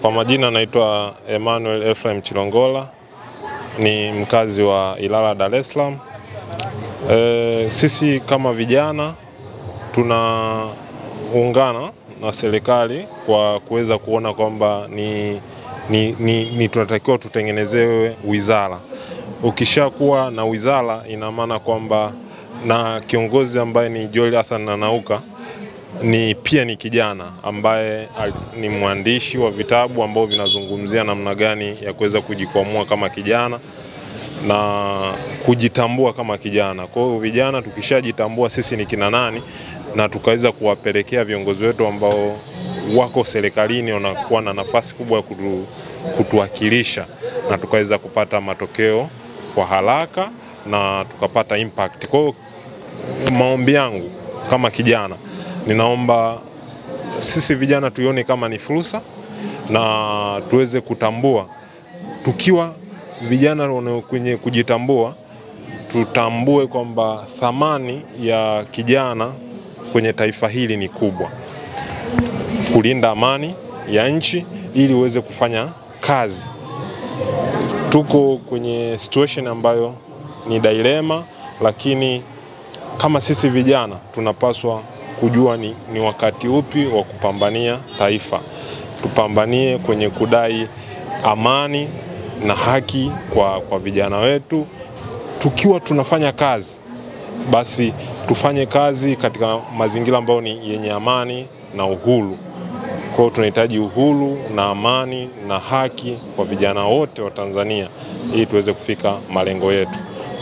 Kwa majina naitwa Emmanuel Ephraim Chilongola, ni mkazi wa Ilala, Dar es Salaam. Sisi kama vijana tunaungana na serikali kwa kuweza kuona kwamba ni tunatakiwa tutengenezewe wizara. Ukishakuwa na wizara ina maana kwamba na kiongozi ambaye ni Joel Athan Nanauka pia ni kijana ambaye ni mwandishi wa vitabu ambao vinazungumzia namna gani ya kuweza kujikwamua kama kijana na kujitambua kama kijana. Kwa hiyo vijana tukishajitambua sisi ni kina nani na tukaweza kuwapelekea viongozi wetu ambao wako serikalini wanakuwa na nafasi kubwa ya kutuwakilisha na tukaweza kupata matokeo kwa haraka na tukapata impact. Kwa hiyo maombi yangu kama kijana, ninaomba sisi vijana tuione kama ni fursa na tuweze kutambua. Tukiwa vijana kwenye kujitambua, tutambue kwamba thamani ya kijana kwenye taifa hili ni kubwa. Kulinda amani ya nchi ili uweze kufanya kazi. Tuko kwenye situation ambayo ni dilema, lakini kama sisi vijana tunapaswa kujua ni wakati upi wa kupambania taifa. Tupambanie kwenye kudai amani na haki kwa vijana wetu. Tukiwa tunafanya kazi, basi tufanye kazi katika mazingira ambayo ni yenye amani na uhuru. Kwa hiyo tunahitaji uhuru na amani na haki kwa vijana wote wa Tanzania ili tuweze kufika malengo yetu.